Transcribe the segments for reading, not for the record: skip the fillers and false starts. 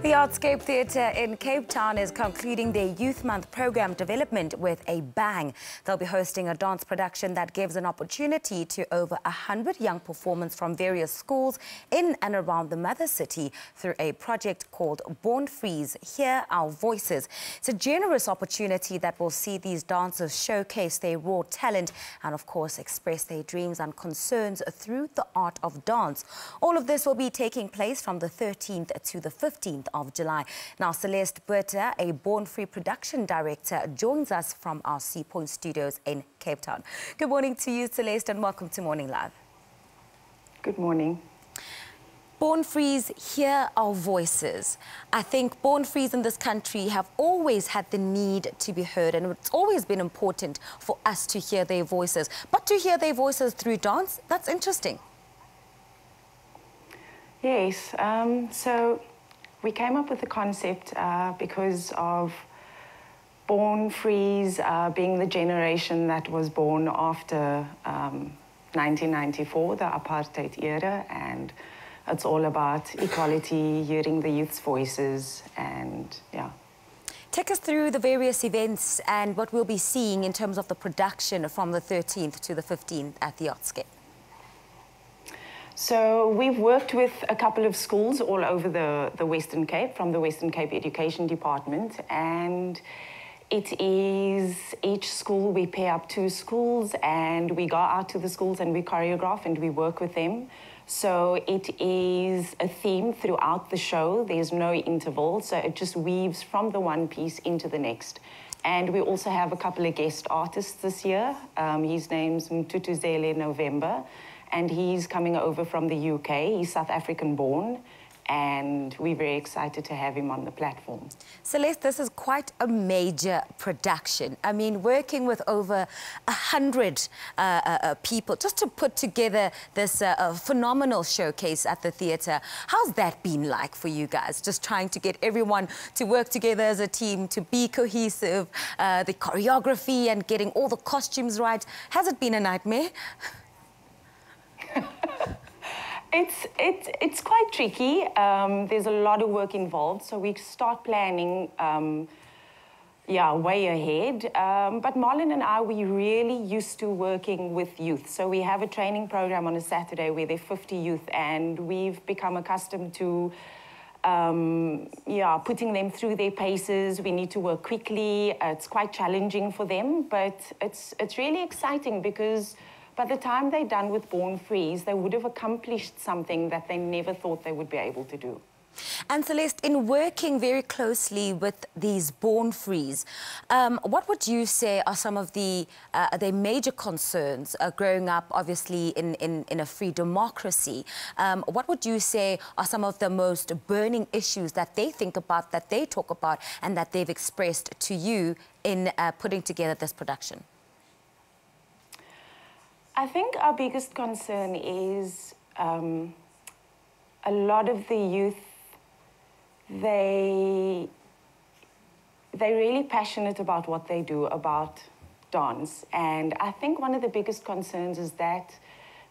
The Artscape Theatre in Cape Town is concluding their Youth Month programme development with a bang. They'll be hosting a dance production that gives an opportunity to over 100 young performers from various schools in and around the mother city through a project called Borne Frees, Hear Our Voices. It's a generous opportunity that will see these dancers showcase their raw talent and, of course, express their dreams and concerns through the art of dance. All of this will be taking place from the 13th to the 15th of July. Now, Celeste Botha, a Borne Free production director, joins us from our Sea Point studios in Cape Town. Good morning to you, Celeste, and welcome to Morning Live. Good morning. Borne Frees, Hear Our Voices. I think Borne Frees in this country have always had the need to be heard, and it's always been important for us to hear their voices. But to hear their voices through dance, that's interesting. Yes, so we came up with the concept because of Borne Frees being the generation that was born after 1994, the apartheid era, and it's all about equality, hearing the youth's voices, and yeah. Take us through the various events and what we'll be seeing in terms of the production from the 13th to the 15th at the Artscape. So we've worked with a couple of schools all over the Western Cape, from the Western Cape Education Department, and it is each school, we pair up 2 schools and we go out to the schools and we choreograph and we work with them. So it is a theme throughout the show. There's no interval, so it just weaves from the one piece into the next. And we also have a couple of guest artists this year. His name's Mtutuzele November, and he's coming over from the UK. He's South African born, and we're very excited to have him on the platform. Celeste, this is quite a major production. I mean, working with over 100 people just to put together this phenomenal showcase at the theatre. How's that been like for you guys? Just trying to get everyone to work together as a team, to be cohesive, the choreography and getting all the costumes right. Has it been a nightmare? It's quite tricky. There's a lot of work involved, so we start planning, way ahead. But Marlon and I, we really used to working with youth. So we have a training program on a Saturday where there are 50 youth, and we've become accustomed to putting them through their paces. We need to work quickly. It's quite challenging for them, but it's really exciting because by the time they're done with Borne Frees, they would have accomplished something that they never thought they would be able to do. And Celeste, in working very closely with these Borne Frees, what would you say are some of their major concerns growing up, obviously, in a free democracy? What would you say are some of the most burning issues that they think about, that they talk about, and that they've expressed to you in putting together this production? I think our biggest concern is a lot of the youth, they're really passionate about what they do, about dance. And I think one of the biggest concerns is that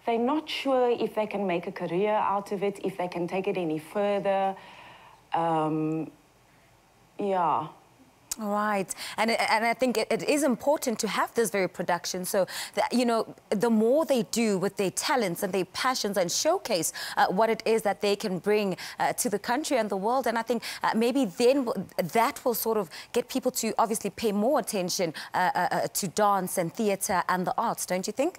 they're not sure if they can make a career out of it, if they can take it any further. Right, and I think it is important to have this very production so that, you know, the more they do with their talents and their passions and showcase what it is that they can bring to the country and the world, and I think maybe then that will sort of get people to obviously pay more attention to dance and theatre and the arts, don't you think?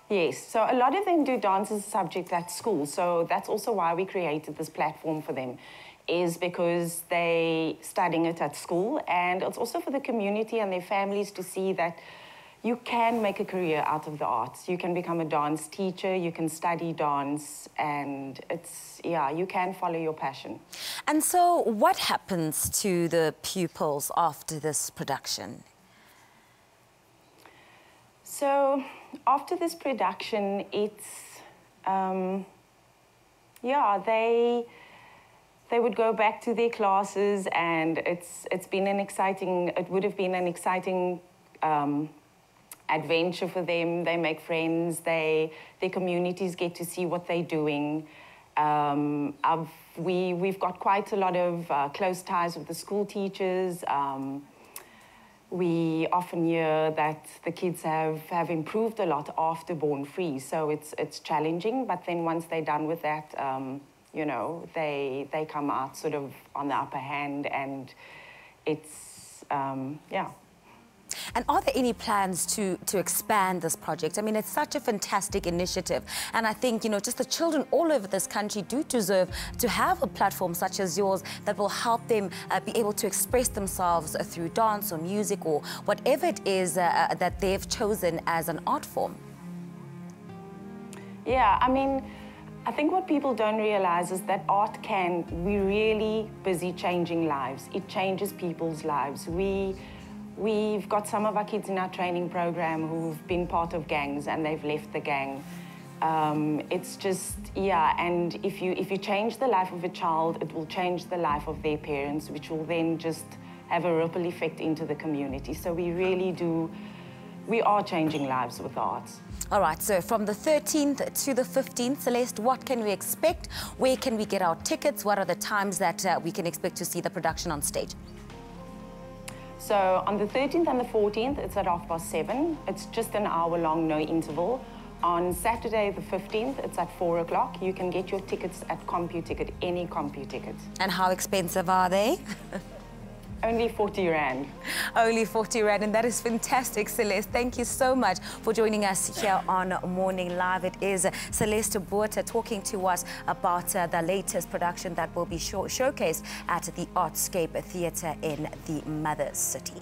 Yes, so a lot of them do dance as a subject at school, so that's also why we created this platform for them, is because they're studying it at school, and it's also for the community and their families to see that you can make a career out of the arts. You can become a dance teacher, you can study dance, and you can follow your passion. And so what happens to the pupils after this production? So after this production, it's, they would go back to their classes, and it would have been an exciting adventure for them. They make friends, their communities get to see what they're doing, We've got quite a lot of close ties with the school teachers. We often hear that the kids have improved a lot after Borne Frees, so it's challenging, but then once they're done with that, you know, they come out sort of on the upper hand, and it's, yeah. And are there any plans to expand this project? I mean, it's such a fantastic initiative. And I think, you know, just the children all over this country do deserve to have a platform such as yours that will help them be able to express themselves through dance or music or whatever it is that they've chosen as an art form. Yeah, I mean, I think what people don't realize is that art we're really busy changing lives. It changes people's lives. We've got some of our kids in our training program who've been part of gangs and they've left the gang. It's just, yeah, and if you change the life of a child, it will change the life of their parents, which will then just have a ripple effect into the community. So we are changing lives with arts. All right, so from the 13th to the 15th, Celeste, what can we expect? Where can we get our tickets? What are the times that we can expect to see the production on stage? So on the 13th and the 14th, it's at 7:30. It's just an hour-long, no interval. On Saturday, the 15th, it's at 4 o'clock. You can get your tickets at CompuTicket, any CompuTicket. And how expensive are they? Only 40 Rand. Only 40 Rand, and that is fantastic, Celeste. Thank you so much for joining us here on Morning Live. It is Celeste Botha talking to us about the latest production that will be showcased at the Artscape Theatre in the Mother City.